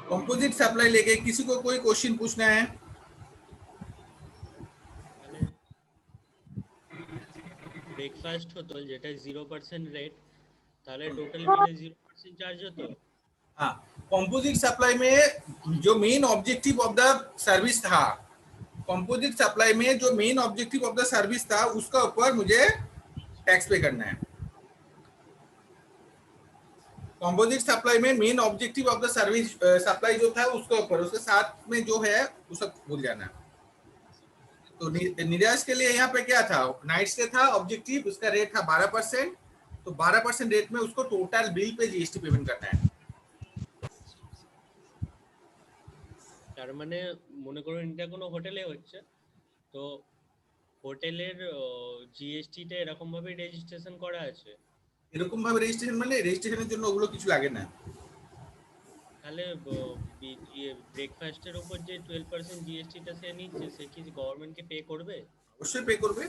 Composite supply लेके किसी को कोई क्वेश्चन पूछना है? ব্রেকফাস্ট হতো যেটা 0% রেট, তাহলে টোটাল বিলে 0% চার্জ হতো। हाँ, कंपोजिट सप्लाई में जो main objective of the service था, कंपोजिट सप्लाई में जो main objective of the service था उसका ऊपर मुझे टैक्स पे करना है। कंपोजिट सप्लाई में main objective of the service supply जो था उसके ऊपर, उसके साथ में जो है वो सब भूल जाना। तो निराश के लिए यहाँ पे क्या था, नाइट स्टे था ऑब्जेक्टिव, उसका रेट था 12%, तो 12% रेट में उसको टोटल बिल पे जीएसटी पेमेंट करना है। তার মানে মনে করুন এটা কোনো হোটেলে হচ্ছে, তো হোটেলের জিএসটিটা এরকম ভাবে রেজিস্ট্রেশন করা আছে। এরকম ভাবে রেজিস্ট্রেশন মানে রেজিস্ট্রেশনের জন্য ওগুলো কিছু লাগে না। তাহলে ব্রেকফাস্টের উপর যে 12% জিএসটিটা সে নিচ্ছে, সে কি গভর্নমেন্টকে পে করবে? অবশ্যই পে করবে।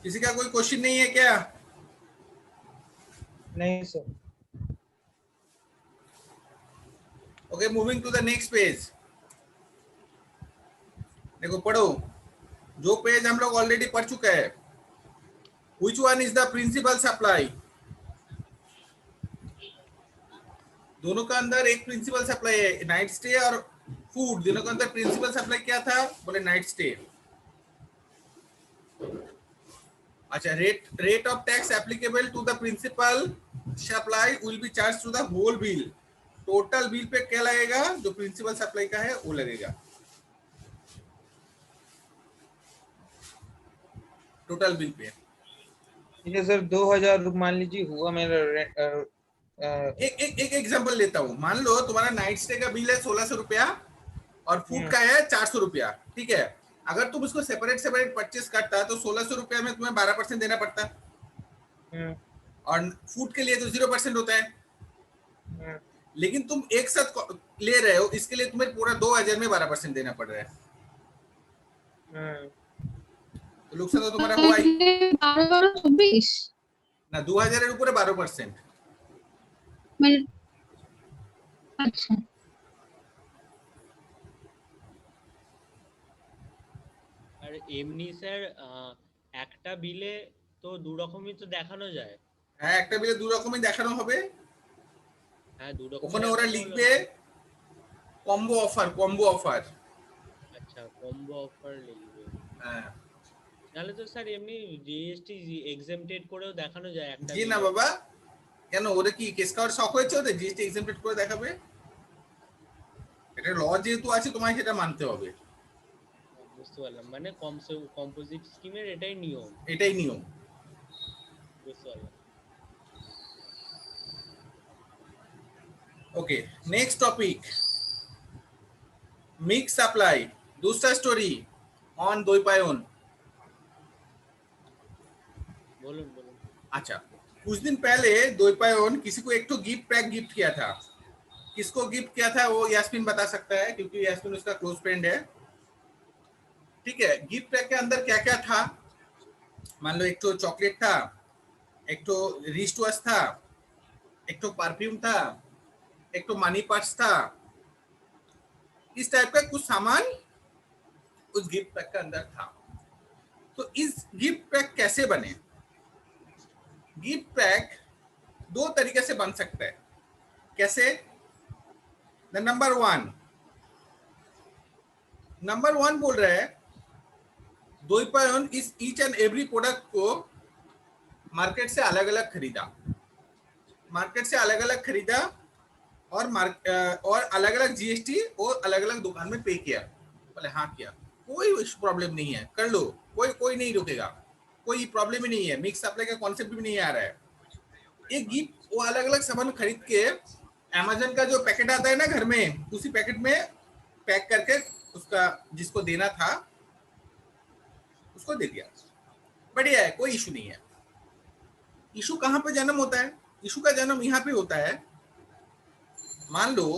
किसी का कोई क्वेश्चन नहीं है क्या? नहीं sir. Okay, moving to the next page. देखो पढ़ो, जो पेज हम लोग ऑलरेडी पढ़ चुका है। Which one is the principal supply? दोनों का अंदर एक प्रिंसिपल सप्लाई है, नाइट स्टे और फूड, दोनों का अंदर प्रिंसिपल सप्लाई क्या था? बोले नाइट स्टे। अच्छा, rate of tax applicable to the principal supply will be charge to the whole bill. Total bill पे क्या लगेगा? जो प्रिंसिपल सप्लाई का है वो लगेगा। टोटल बिल पे ठीक है सर। 2000 मान लीजिए हुआ मेरा एक एग्जांपल लेता हूँ। मान लो तुम्हारा नाइट स्टे का बिल है 1600 रुपया और फूड का है 400 रुपया, ठीक है। अगर तुम इसको सेपरेट परचेस करता तो 1600 रुपया में तुम्हें 12% देना पड़ता, और फूड के लिए तो 0% होता है। लेकिन तुम एक साथ ले रहे हो, इसके लिए तुम्हें पूरा 2000 में 12% देना पड़ रहा है। तो नुकसान तो तुम्हारा हुआ ही 12-24 ना, 2000 এর উপরে 12%। আচ্ছা, আর এমনি স্যার একটা বিলে তো দু রকমই তো দেখানো যায়। হ্যাঁ, একটা বিলে দু রকমই দেখানো হবে। হ্যাঁ, দু রকম ওখানে ওরা লিখবে কম্বো অফার। আচ্ছা, কম্বো অফার লিখবে। হ্যাঁ, তাহলে তো স্যার এমনি জিএসটি এক্সেমপ্টেড করেও দেখানো যায় একটা। জি না বাবা, কেন ওরা কি কেস কাভার শখ হয়েছে ওদের জিএসটি এক্সেমপ্টেড করে দেখাবে? এটা ল যেহেতু আছে তোমায় সেটা মানতে হবে। বুঝতে পারলাম, মানে কম্পোজিট স্কিমের এটাই নিয়ম। বুঝতে পারলাম। Okay, next topic mix supply, दूसरा स्टोरी ऑन द्वैपायन। बोलून। अच्छा, कुछ दिन पहले द्वैपायन किसी को एक तो गिफ्ट किया था। किसको गिफ्ट किया था वो यास्मीन बता सकता है, क्योंकि यास्मीन उसका क्लोज फ्रेंड है। ठीक है, गिफ्ट पैक के अंदर क्या क्या था? मान लो एक तो चॉकलेट था, एक तो रिस्ट वॉच था, एक तो परफ्यूम था, एक तो मनी पर्स था। इस टाइप का कुछ सामान उस गिफ्ट पैक के अंदर था। तो इस गिफ्ट पैक कैसे बने? गिफ्ट पैक दो तरीके से बन सकता है। कैसे? नंबर वन बोल रहे हैं द्वैपायन इस ईच एंड एवरी प्रोडक्ट को मार्केट से अलग अलग खरीदा और अलग अलग जीएसटी और अलग अलग दुकान में पे किया। बोले हाँ किया, कोई प्रॉब्लम नहीं है, कर लो, कोई नहीं रुकेगा, कोई प्रॉब्लम ही नहीं है। मिक्स सप्लाई का कॉन्सेप्ट भी नहीं आ रहा है। एक गिफ्ट वो अलग अलग सामान खरीद के अमेज़न का जो पैकेट आता है ना घर में, उसी पैकेट में पैक करके उसका जिसको देना था उसको दे दिया। बढ़िया है, कोई इशू नहीं है। इशू कहाँ पे जन्म होता है? इशू का जन्म यहाँ पे होता है। मान लो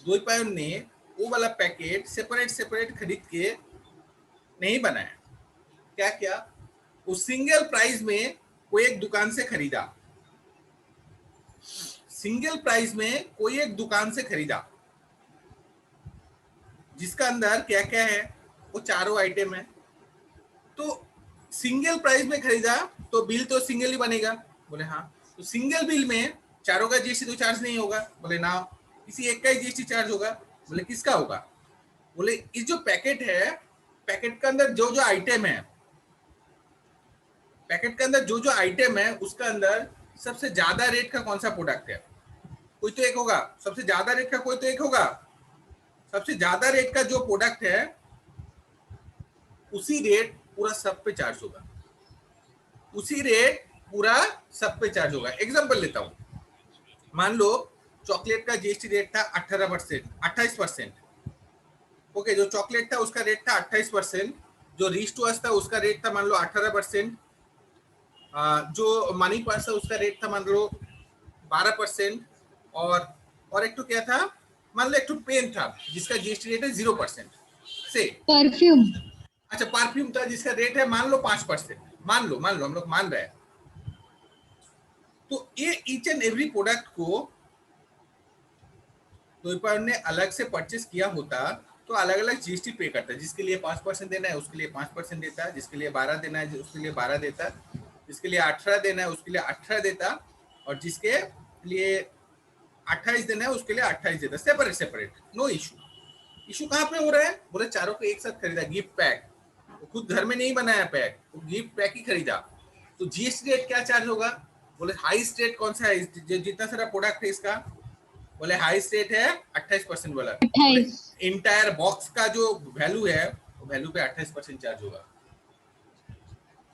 द्वैपायन ने वो वाला पैकेट सेपरेट खरीद के नहीं बनाया। क्या वो सिंगल प्राइस में कोई एक दुकान से खरीदा, सिंगल प्राइस में कोई एक दुकान से खरीदा जिसका अंदर क्या क्या है, वो चारों आइटम है, तो सिंगल प्राइस में खरीदा तो बिल तो सिंगल ही बनेगा। बोले हाँ। तो सिंगल बिल में चारों का जीएसटी तो चार्ज नहीं होगा। बोले ना, किसी एक का ही जीएसटी चार्ज होगा। बोले किसका होगा? बोले इस जो पैकेट है, पैकेट के अंदर जो जो आइटम है, पैकेट के अंदर जो जो आइटम है उसका अंदर सबसे ज्यादा रेट का कौन सा प्रोडक्ट है, कोई तो एक होगा। सबसे ज्यादा रेट का कोई तो एक होगा। सबसे ज्यादा रेट का जो प्रोडक्ट है उसी रेट पूरा सब पे चार्ज होगा, उसी रेट पूरा सब पे चार्ज होगा। एग्जांपल लेता हूं, मान लो चॉकलेट का जीएसटी रेट था 28%। ओके, जो चॉकलेट था उसका रेट था 28%, जो रिच टू अस था उसका रेट था मान लो 18%, जो मनी पर्स है उसका रेट था मान लो 12%, और एक तो क्या था, मान लो एक तो पेन था जिसका जीएसटी रेट है 0% से। परफ्यूम। अच्छा, परफ्यूम था जिसका रेट है मान लो 5%। मान लो हम लोग मान रहे हैं। तो ये ईच एंड एवरी प्रोडक्ट को द्वीपायन ने अलग से परचेस किया होता तो अलग अलग जीएसटी पे करता है। जिसके लिए 5% देना है उसके लिए 5% देता है, जिसके लिए 12 देना है उसके लिए 12 देता, जिसके लिए 18 देना है उसके लिए 18 देता, और जिसके लिए 28 देना है उसके लिए 28 देता। Separate separate, no issue. Issue कहाँ पे हो रहा है? बोले चारों को एक साथ खरीदा, गिफ्ट पैक, वो खुद घर में नहीं बनाया पैक, वो गिफ्ट पैक ही खरीदा। तो जीएसटी रेट क्या चार्ज होगा? बोले हाईएस्ट रेट कौन सा है जितना सारा प्रोडक्ट है इसका? बोले हाईएस्ट रेट है 28% वाला। 28। इंटायर बॉक्स का जो वैल्यू है वो वैल्यू पे 28% चार्ज होगा।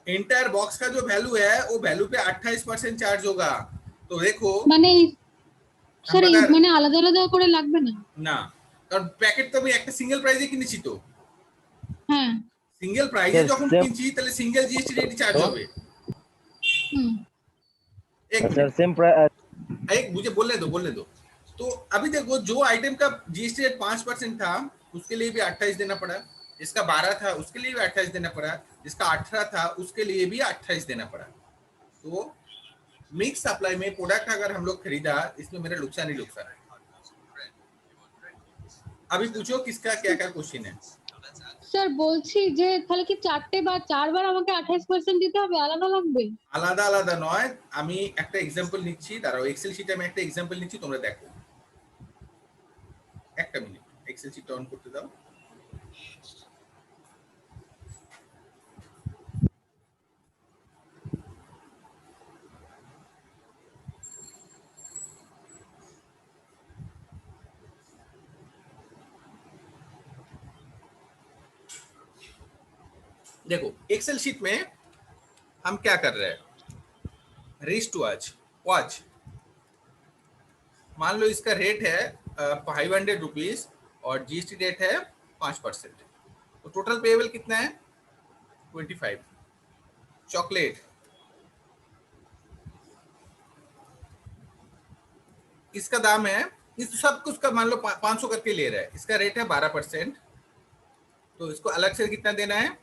इंटायर बॉक्स का जो वैल्यू है वो वैल्यू पे 28% চার্জ होगा। তো দেখো মানে স্যার এই আমাদের মানে আলাদা আলাদা করে লাগবে না? না, কারণ প্যাকেট তো আমি একটা সিঙ্গেল প্রাইসে কিনেছি। তো হ্যাঁ। সিঙ্গেল প্রাইসে Yes, যখন same. কিনছি তাহলে সিঙ্গেল জিএসটি রেটই চার্জ तो? হবে। হুম। एक सर मिनट, सेम एक मुझे बोलने दो। तो अभी देखो जो आइटम का जीएसटी रेट 5% था उसके लिए भी 28 देना पड़ा, जिसका 12 था उसके लिए भी 28 देना पड़ा, जिसका 18 था उसके लिए भी 28 देना पड़ा। तो मिक्स सप्लाई में प्रोडक्ट अगर हम लोग खरीदा, इसमें मेरा नुकसान ही नुकसान है। अभी पूछो किसका क्या क्या क्वेश्चन है। স্যার বলছি যে তাহলে কি চারটে বা চারবার আমাকে 28% দিতে হবে, আলাদা লাগবে? আলাদা আলাদা নয়, আমি একটা এক্সাম্পল নিচ্ছি, দাঁড়াও এক্সেল শিটে আমি একটা এক্সাম্পল নিচ্ছি, তোমরা দেখো। একটা মিনিট, এক্সেল শিটটা অন করতে দাও। देखो एक्सेल शीट में हम क्या कर रहे हैं, रिस्ट वॉच मान लो इसका रेट है 500 रुपीज और जीएसटी रेट है 5%, तो टोटल पेएबल कितना है 25। चॉकलेट इसका दाम है, इस सब कुछ का मान लो 500 करके ले रहा है, इसका रेट है 12%, तो इसको अलग से कितना देना है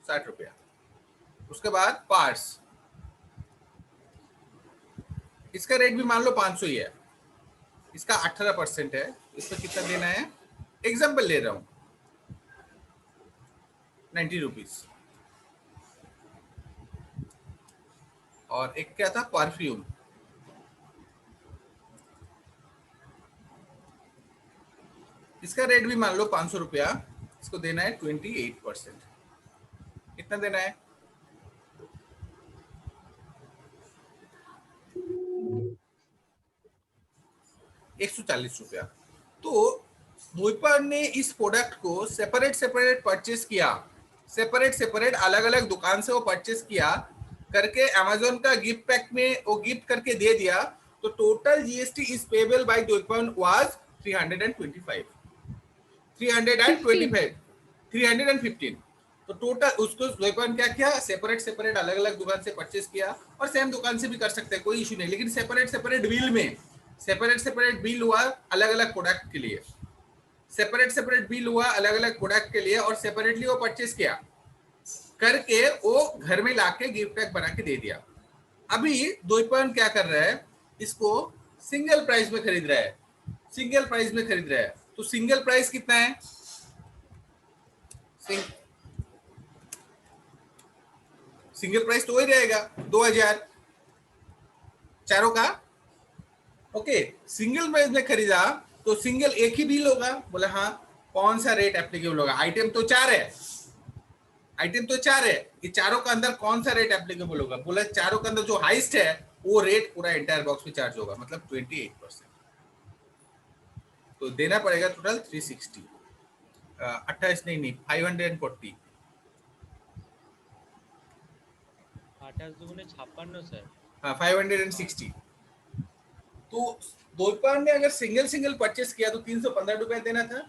60 रुपया। उसके बाद पार्स, इसका रेट भी मान लो 500 ही है, इसका 18% है, इसमें कितना देना है, एग्जाम्पल ले रहा हूं 90 रुपीज। और एक क्या था परफ्यूम, इसका रेट भी मान लो 500 रुपया, इसको देना है 28%। कितना देना है 140 रुपया। तो द्वीपायन ने इस प्रोडक्ट को सेपरेट सेपरेट परचेस किया, सेपरेट अलग अलग दुकान से वो परचेस किया करके अमेज़न का गिफ्ट पैक में वो गिफ्ट करके दे दिया। तो total GST is payable by Dwaipayan was 315। तो टोटल उसको द्वीपायन क्या किया, सेपरेट अलग अलग दुकान से परचेस किया, और सेम दुकान से भी कर सकते हैं, कोई इशू नहीं, लेकिन सेपरेट बिल में सेपरेट बिल हुआ अलग अलग प्रोडक्ट के लिए, सेपरेट बिल हुआ अलग अलग प्रोडक्ट के लिए, और सेपरेटली वो परचेस किया। करके वो घर में लाके गिफ्ट पैक बना के दे दिया। अभी द्वैपायन क्या कर रहा है, इसको सिंगल प्राइस में खरीद रहा है, सिंगल प्राइस में खरीद रहा है। तो सिंगल प्राइस कितना है, सिंगल प्राइस तो वही रहेगा 2000 चारों का। ओके, सिंगल प्राइस में खरीदा तो सिंगल एक ही बिल होगा। बोला हाँ, कौन सा रेट एप्लीकेबल होगा, आइटम तो 4 है, आइटम तो 4 है, ये चारों का अंदर कौन सा रेट एप्लीकेबल होगा। बोला चारों के अंदर जो हाईएस्ट है वो रेट पूरा एंटायर बॉक्स में चार्ज होगा, मतलब 28%। तो देना पड़ेगा टोटल 360, 28 नहीं 540। 28 दुगुने 56 सर। हाँ 560। तो द्वैपायन ने अगर सिंगल परचेस किया तो 315 रुपया देना था,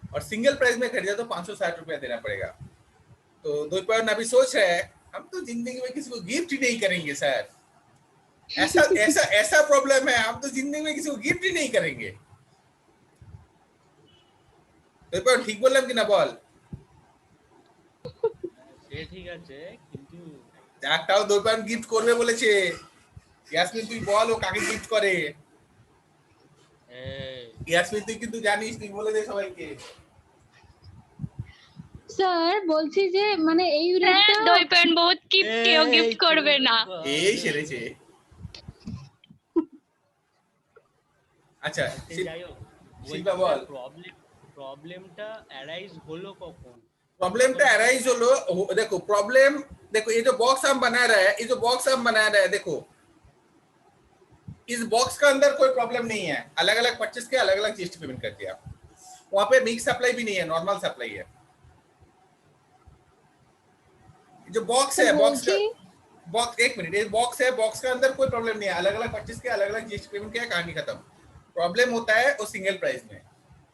और सिंगल प्राइस में खरीदा तो 560 रुपया देना पड़ेगा। तो द्वैपायन अभी सोच रहा है हम तो जिंदगी में किसी को गिफ्ट ही नहीं करेंगे सर, ऐसा ऐसा ऐसा प्रॉब्लम है, हम तो जिंदगी में किसी को गिफ्ट ही नहीं करेंगे। দ্বৈপায়ন ঠিক বললাম কিনা বল? সে ঠিক আছে, কিন্তু একটাও দ্বৈপায়ন গিফট করবে বলেছে। ইয়াসমিন তুই বল ও কাকে গিফট করে। ইয়াসমিন তুই কিন্তু জানিস, তুই বলে দে সবাইকে। স্যার বলছি যে মানে এই রেটটা দ্বৈপায়ন বহুত গিফট, কেউ গিফট করবে না। এই সেরেছে। আচ্ছা যাই হোক, শিল্পা বল। প্রবলেমটা অ্যারাইজ হলো কখন? प्रॉब्लम अराइज होलो, देखो प्रॉब्लम, देखो ये जो बॉक्स हम बना रहा है, ये जो बॉक्स हम बना रहा है, देखो इस बॉक्स का अंदर कोई प्रॉब्लम नहीं है, अलग अलग परचेस के अलग अलग जीएसटी पेमेंट कर दिया। वहां पे मिक्स सप्लाई भी नहीं है, नॉर्मल सप्लाई है। जो बॉक्स है, बॉक्स एक मिनट, ये बॉक्स है, बॉक्स का अंदर कोई प्रॉब्लम नहीं है, अलग अलग परचेस के अलग अलग जीएसटी पेमेंट किया, कहानी खत्म। प्रॉब्लम होता है वो सिंगल प्राइस में।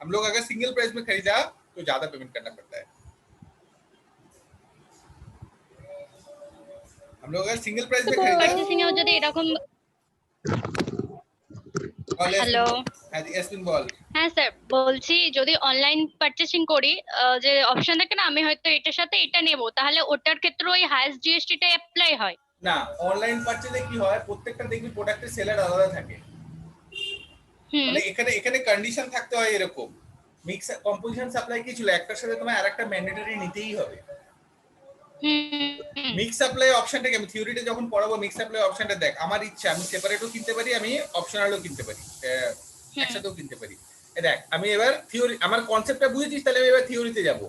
हम लोग अगर सिंगल प्राइस में खरीदा तो ज्यादा पेमेंट करना पड़ता है। हम लोग अगर सिंगल प्राइस में खरीदा, পারচেসিং এও যদি এরকম। হ্যালো, ইয়াসমিন বল। হ্যাঁ স্যার বলছি, যদি অনলাইন পারচেসিং করি, যে অপশন থাকে না আমি হয়তো এটার সাথে এটা নেব, তাহলে ওটার ক্ষেত্রে ওই হাইয়েস্ট জিএসটিটা অ্যাপ্লাই হয় না? অনলাইন পারচেজে কি হয়, প্রত্যেকটা দেখবি প্রোডাক্টের সেলার আলাদা থাকে। মানে এখানে এখানে কন্ডিশন থাকতে হয় এরকম, মিক্স কম্পোজিশন সাপ্লাই কি ছিল, একটার সাথে তোমার আরেকটা ম্যান্ডেটরি নিতেই হবে। মিক্স সাপ্লাই অপশনটাকে আমি থিওরিতে যখন পড়াবো, মিক্স সাপ্লাই অপশনটা দেখ, আমার ইচ্ছা আমি সেপারেটও কিনতে পারি, আমি অপশনালও কিনতে পারি, একসাথেও কিনতে পারি। দেখ আমি এবার থিওরি, আমার কনসেপ্টটা বুঝেছিস, তাহলে আমি এবার থিওরিতে যাব।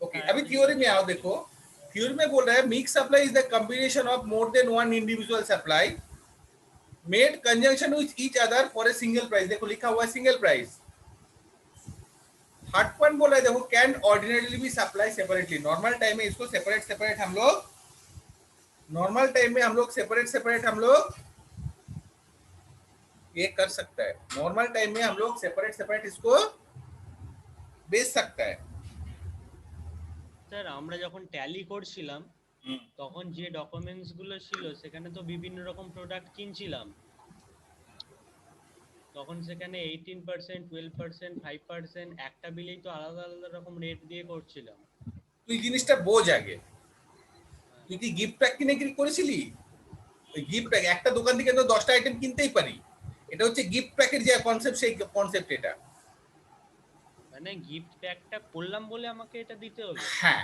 ओके, अभी थ्योरी में आओ। देखो थ्योरी में बोल रहा है mix supply is the combination of more than one individual supply made conjunction with each other for a single price. देखो लिखा हुआ है सिंगल प्राइस। थर्ड पॉइंट बोल रहा है, देखो can ordinarily be supply separately. Normal time में इसको सेपरेट सेपरेट हम लोग, नॉर्मल टाइम में हम लोग सेपरेट हम लोग ये कर सकता है। नॉर्मल टाइम में हम लोग सेपरेट इसको बेच सकता है। স্যার আমরা যখন ট্যালি করছিলাম তখন যে ডকুমেন্টস গুলো ছিল সেখানে তো বিভিন্ন রকম প্রোডাক্ট কিনছিলাম, তখন সেখানে 18%, 12%, 5% একটা বিলেই তো আলাদা আলাদা রকম রেট দিয়ে করছিলাম। তুই জিনিসটা বোঝ আগে, তুই কি গিফট প্যাক কিনে কি করেছিলি? ওই গিফট প্যাক একটা দোকান থেকে তো 10টা আইটেম কিনতেই পারি, এটা হচ্ছে গিফট প্যাকের যে কনসেপ্ট, সেই কনসেপ্ট এটা। মানে গিফট প্যাকটা করলাম বলে আমাকে এটা দিতে হলো? হ্যাঁ,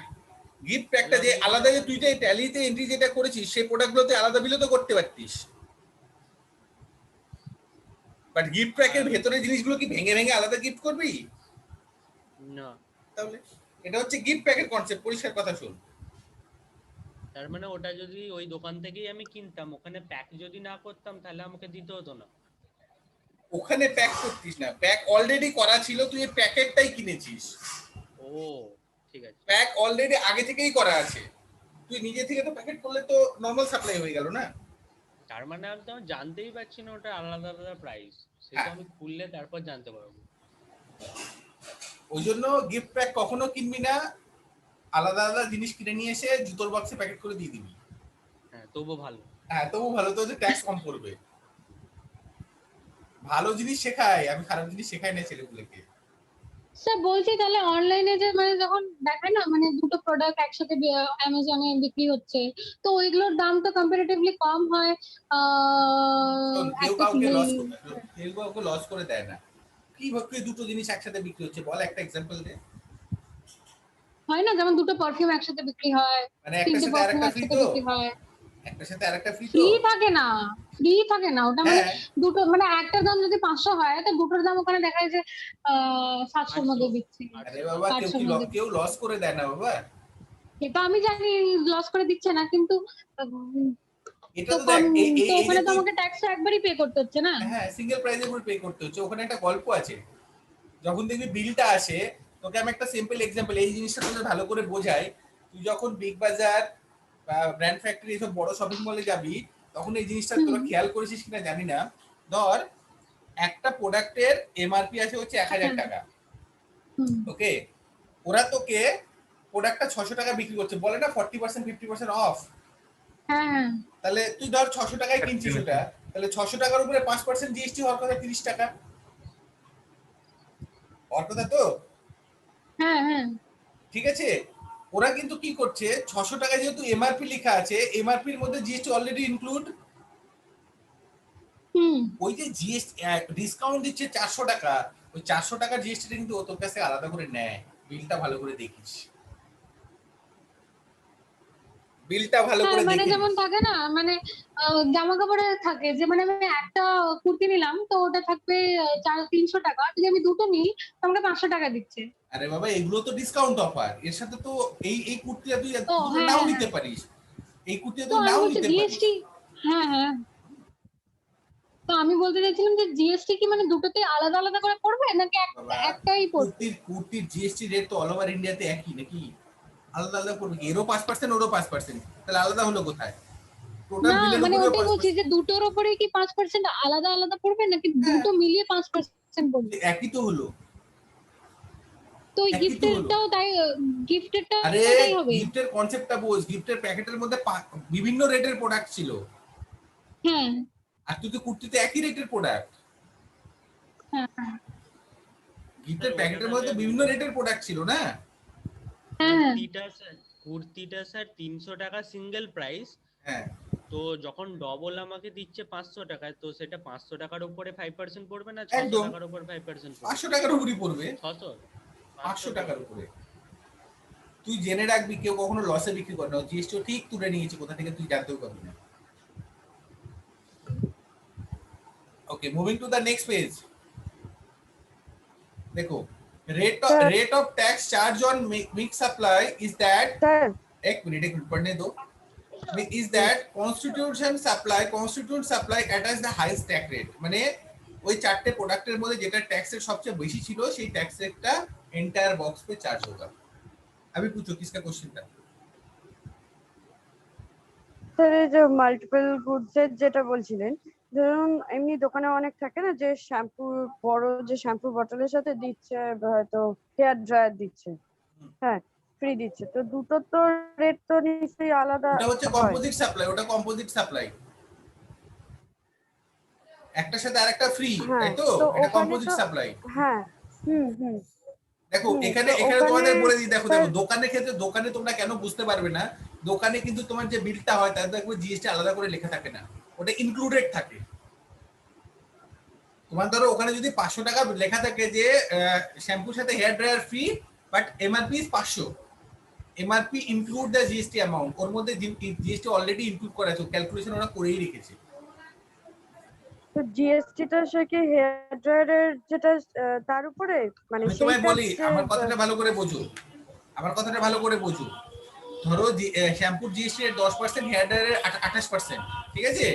গিফট প্যাকটা যে আলাদা, যে তুই যে ট্যালিতে এন্ট্রি যেটা করেছিস সেই প্রোডাক্টগুলোতে আলাদা বিলও তো করতে পারতিস, বাট গিফট প্যাকের ভেতরে জিনিসগুলো কি ভেঙে ভেঙে আলাদা গিফট করবি? না। তাহলে এটা হচ্ছে গিফট প্যাকের কনসেপ্ট, পরিষ্কার কথা শুন। তার মানে ওটা যদি ওই দোকান থেকেই আমি কিনতাম, ওখানে প্যাক যদি না করতাম তাহলে আমাকে দিতে হতো না? ওখানে প্যাক করতিস না, প্যাক অলরেডি করা ছিল, তুই এই প্যাকেটটাই কিনেছিস। ও ঠিক আছে, প্যাক অলরেডি আগে থেকেই করা আছে, তুই নিজে থেকে তো প্যাকেট করলে তো নরমাল সাপ্লাই হয়ে গেল না। তার মানে আমি তো জানতেই পারছি না ওটা আলাদা আলাদা প্রাইস, সেটা আমি খুললে তারপর জানতে পারবো। ওই জন্য গিফট প্যাক কখনো কিনবি না, আলাদা আলাদা জিনিস কিনে নিয়ে এসে জুতোর বক্সে প্যাকেট করে দিয়ে দিবি। হ্যাঁ তবু ভালো। হ্যাঁ তবু ভালো, তো যে ট্যাক্স কম পড়বে। ভালো জিনিস শেখায়, আমি খারাপ জিনিস শেখাই না ছেলেগুলোকে। স্যার বলছি তাহলে অনলাইনে যে মানে যখন দেখায় না মানে দুটো প্রোডাক্ট একসাথে অ্যামাজনে বিক্রি হচ্ছে, তো ওইগুলোর দাম তো কম্পারেটিভলি কম হয় শোন, কেউ একটা কাউকে সিঙ্গেল। লস কেউ কাউকে লস করে দেয় না। কি ভাবে দুটো জিনিস একসাথে বিক্রি হচ্ছে বল, একটা এক্সাম্পল দে। হয় না, যেমন দুটো পারফিউম একসাথে বিক্রি হয়, মানে একটার তিনটে সাথে পারফিউম আরেকটা ফ্রি একসাথে তো, বিক্রি হয়। একটার সাথে আরেকটা ফ্রি তো। ফ্রি থাকে না, ফ্রি থাকে না ওটা, মানে হ্যাঁ, দুটো মানে একটার দাম যদি 500 হয় তো দুটোর দাম ওখানে দেখা যায় যে 700-র মধ্যে 800 দিচ্ছে, আরে 800 বাবা, কেউ 800-র কি মধ্যে কেউ দিচ্ছে। লস করে দেয় না বাবা। এটা আমি জানি লস করে দিচ্ছে না, কিন্তু উম, এটা তো তো কম, দেখ, এই এই তো এই যে ওখানে তো তুই, আমাকে ট্যাক্সটা একবারই পে করতে হচ্ছে না। হ্যাঁ সিঙ্গেল প্রাইজের উপর পে করতে হচ্ছে। ওখানে একটা গল্প আছে, যখন দেখবি বিলটা আসে, তোকে আমি একটা সিম্পল এক্সাম্পল এই জিনিসটা তোকে ভালো করে বোঝাই। তুই যখন বিগ বাজার বা ব্র্যান্ড ফ্যাক্টরি এসব বড় শপিং মলে যাবি, তখন এই জিনিসটা তোরা হুম খেয়াল করেছিস কিনা জানি না। ধর একটা প্রোডাক্টের এমআরপি আছে হচ্ছে 1000 হ্যাঁ, টাকা, হুম, ওকে? ওরা তোকে প্রোডাক্টটা 600 টাকা বিক্রি করছে, বলে না 40% 50% অফ। হ্যাঁ, হ্যাঁ, তাহলে তুই ধর 600 টাকায় কিনছিস ওটা, তাহলে 600 টাকার উপরে 5% জিএসটি হওয়ার কথা 30 টাকা হওয়ার কথা তো, হ্যাঁ, হ্যাঁ, ঠিক আছে? ওরা কিন্তু কি করছে, 600 টাকায় যেহেতু এমআরপি লেখা আছে, এমআরপির মধ্যে জিএসটি অলরেডি ইনক্লুড। হুম। ওই যে জিএসটি ডিসকাউন্ট দিচ্ছে 400 টাকা, ওই 400 টাকার জিএসটিটা কিন্তু ও তোর কাছে আলাদা করে নেয়। বিলটা ভালো করে দেখিস, বিলটা ভালো হ্যাঁ করে মানে দেখে যেমন নিস। থাকে না মানে জামা কাপড়ে থাকে যে মানে আমি একটা কুর্তি নিলাম তো ওটা থাকবে 300 টাকা, যদি আমি দুটো নিই তো আমাকে 500 টাকা দিচ্ছে। আরে বাবা, এগুলো তো ডিসকাউন্ট অফার, এর সাথে তো এই কুর্তিটা তুই ও দুটো হ্যাঁ, নাও হ্যাঁ, নিতে হ্যাঁ, পারিস, এই কুর্তিটা তো তুই আমি নাও বলছি নিতে পারিস। জিএসটি। হ্যাঁ, হ্যাঁ, তো আমি বলতে চাইছিলাম যে জিএসটি কি মানে দুটোতে আলাদা আলাদা করে পড়বে নাকি বাবা, একটাই পড়বে? কুর্তির জিএসটি রেট তো অল ওভার ইন্ডিয়াতে একই নাকি? আলাদা আলাদা পড়বে কি? এরও 5%, ওরও 5%, তাহলে আলাদা হলো কোথায়? টোটাল না বিলের মানে উপরেও ওটাই বলছি 5%। যে দুটোর ওপরে কি 5% আলাদা আলাদা পড়বে নাকি হ্যাঁ, দুটো মিলিয়ে 5% পড়বে? একই তো হলো, তো ওই একই তো হলো। গিফটেরটাও তাই, আরে গিফটেরটাও তাই হবে? গিফটের কনসেপ্টটা বোঝ, গিফটের প্যাকেটের মধ্যে বিভিন্ন রেটের প্রোডাক্ট ছিল, হ্যাঁ, আর তুই তো কুর্তিতে একই রেটের প্রোডাক্ট। হ্যাঁ, হ্যাঁ, গিফটের স্যার প্যাকেটের ওটাতে মধ্যে তো বিভিন্ন রেটের প্রোডাক্ট ছিল না? হ্যাঁ, কুর্তিটা স্যার 300 টাকা সিঙ্গেল প্রাইস। হ্যাঁ, তো যখন ডবল আমাকে দিচ্ছে 500 টাকায়, তো সেটা 500 টাকার উপরে 5% পড়বে না 600 একদম টাকার উপর 5% পড়বে? 500 টাকার উপরই পড়বে, 600, 500 500 টাকার পড়বে। উপরে। তুই জেনে রাখবি, কেউ কখনো লসে বিক্রি করে না, জিএসটি ঠিক তুলে নিয়েছে, কোথা থেকে তুই জানতেও পারবি না। Okay, moving to the next page. देखो, Sir, rate of tax charge on mixed supply is that, sir, एक मिनट पढ़ने दो, is that constitute supply attach the highest tax rate, মানে ওই চারটে প্রোডাক্টের মধ্যে যেটা ট্যাক্সের সবচেয়ে বেশি ছিল সেই ট্যাক্স রেটটা এন্টায়ার বক্স पे চার্জ होगा। अभी पूछो किसका क्वेश्चन था? স্যার এই যে মাল্টিপল গুডস এর যেটা বলছিলেন, ধরুন এমনি দোকানে অনেক থাকে না যে শ্যাম্পু, বড় যে শ্যাম্পু বটলের সাথে দিচ্ছে, হয়তো হেয়ার ড্রায়ার দিচ্ছে, হ্যাঁ ফ্রি দিচ্ছে, তো দুটো তো রেট তো নিশ্চয়ই আলাদা ওটা হচ্ছে হয়। কম্পোজিট সাপ্লাই, ওটা কম্পোজিট সাপ্লাই, একটার সাথে আরেকটা ফ্রি, হ্যাঁ, তাই তো? তো এটা ওখানে কম্পোজিট তো সাপ্লাই। হ্যাঁ, হুম হুম দেখো হুম, এখানে তো এখানে ওখানে তোমাদের বলে দিই, দেখো স্যার দেখো দোকানের ক্ষেত্রে, দোকানে তোমরা কেন বুঝতে পারবে না, দোকানে কিন্তু তোমার যে বিলটা হয় তার দেখবে জিএসটি আলাদা করে লেখা থাকে না, ওটা ইনক্লুডেড থাকে। তোমার ধরো ওখানে যদি 500 টাকা লেখা থাকে যে শ্যাম্পুর সাথে hair dryer free, but MRP is 500, MRP include the GST amount, ওর মধ্যে জিএসটি অলরেডি ইনক্লুড করা আছে, ক্যালকুলেশন ওরা করেই রেখেছে। তো জিএসটিটা সে কি হেয়ার ড্রায়ারের যেটা তার উপরে, মানে আমি তোমায় সেইটা বলি, আমার কথাটা ভালো করে বোঝো, আমার কথাটা ভালো করে বোঝো। ধরো শ্যাম্পুর জিএসটি এর 10%, হেয়ার ড্রায়ারের 28%, ঠিক আছে?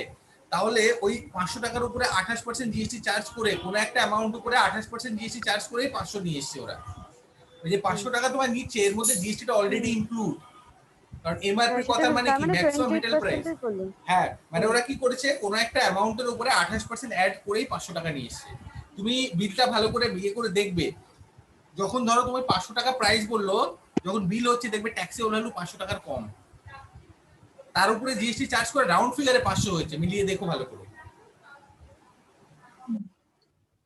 তাহলে ওই 500 টাকার উপরে 28% জিএসটি চার্জ করে, কোনো একটা অ্যামাউন্ট উপরে 28% জিএসটি চার্জ করে 500 নিয়ে এসছে ওরা। ওই যে 500 টাকা তোমার নিচ্ছে, এর মধ্যে জিএসটিটা অলরেডি ইনক্লুড, কারণ এমআরপি কথা মানে কি, ম্যাক্সিমাম রিটেল প্রাইস। হ্যাঁ, মানে ওরা কি করেছে, কোনো একটা অ্যামাউন্টের উপরে 28% অ্যাড করেই 500 টাকা নিয়ে এসছে। তুমি বিলটা ভালো করে বিয়ে করে দেখবে, যখন ধরো তোমার 500 টাকা প্রাইস বললো, যখন বিল হচ্ছে দেখবে ট্যাক্সে ওরা হলো 500 টাকার কম, তার উপরে জিএসটি চার্জ করে রাউন্ড ফিগারে 500 হয়েছে, মিলিয়ে দেখো ভালো করে।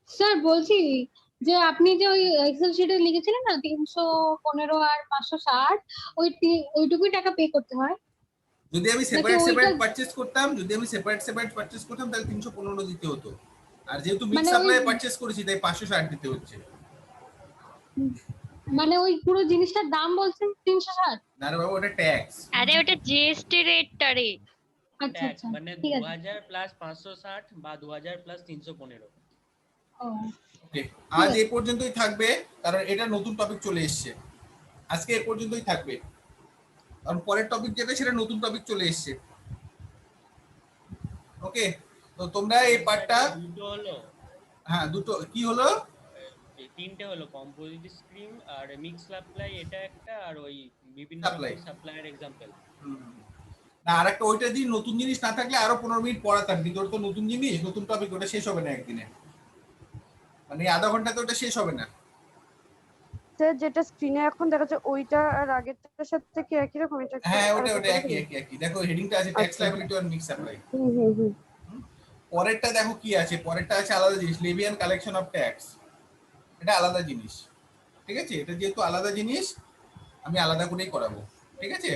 স্যার বলছি যে আপনি যে ওই এক্সেল শিটে লিখেছিলেন না 315 আর 560, ওইটুকুই টাকা পে করতে হয় যদি আমি নাকি সেপারেট ওইটা? সেপারেট পারচেজ করতাম, যদি আমি সেপারেট সেপারেট পারচেজ করতাম তাহলে 315 দিতে হতো, আর যেহেতু মিক্স মানে ওই সাপ্লাই পারচেজ করেছি তাই 560 দিতে হচ্ছে। মানে ওই পুরো জিনিসটার দাম বলছেন 360? না রে বাবা, ওটা ট্যাক্স। আরে ওটা জিএসটি রেটটা রে। আচ্ছা ট্যাক্স আচ্ছা, মানে ঠিক আছে। 2000 প্লাস 560 বা 2000 প্লাস 315। ও ওকে, আজ এই পর্যন্তই থাকবে, কারণ এটা নতুন টপিক চলে এসেছে। আজকে এই পর্যন্তই থাকবে, কারণ পরের টপিক যেটা সেটা নতুন টপিক চলে এসেছে। ওকে, তো তোমরা এই পার্টটা, দুটো হলো, হ্যাঁ দুটো কি হলো? এই তিনটে হলো, কম্পোজিট স্ক্রিম আর মিক্স সাপ্লাই এটা একটা, আর ওই বিভিন্ন Supply। রকম সাপ্লায়ার এক্সাম্পল। না আর একটা ওইটা দিয়ে নতুন জিনিস না থাকলে আরো 15 মিনিট পড়া থাকবে, কিন্তু ওটা তো নতুন জিনিস, নতুন টপিক, ওটা শেষ হবে না একদিনে, মানে আধা ঘন্টাতে ওটা শেষ হবে না। স্যার যেটা স্ক্রিনে এখন দেখাচ্ছে ওইটা আর আগেরটার সাথে কি একই রকম? এটা একটু হ্যাঁ ওটা আরেকবার ওটা বলে একই দিন। একই একই, দেখো হেডিংটা আছে ট্যাক্স আচ্ছা। Liability on mix supply. হুম হুম হুম। পরেরটা দেখো কি আছে, পরেরটা আছে আলাদা জিনিস, levy and collection of tax, এটা আলাদা জিনিস। ঠিক আছে, এটা যেহেতু আলাদা জিনিস আমি আলাদা করেই করাবো। ঠিক আছে,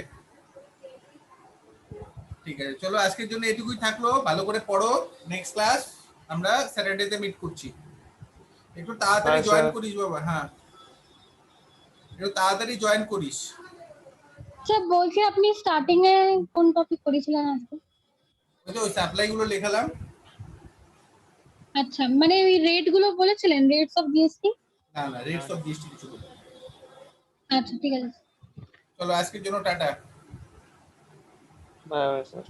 ঠিক আছে, চলো আজকের জন্য এটুকুই থাকলো, ভালো করে পড়ো। নেক্সট ক্লাস আমরা স্যাটারডেতে মিট করছি। একটু তাড়াতাড়ি হ্যাঁ, জয়েন স্যার। করিস বাবা, হ্যাঁ একটু তাড়াতাড়ি জয়েন করিস। আচ্ছা বলছি, আপনি স্টার্টিং এ কোন টপিক করেছিলেন আজকে? ওই যে ওই সাপ্লাই গুলো লেখালাম। আচ্ছা, মানে ওই রেট গুলো বলেছিলেন, রেটস অফ জিএসটি? না না, রেটস অফ জিএসটি কিছু বলি। আচ্ছা ঠিক আছে। চলো আজকের জন্য টাটা। Bye bye sir.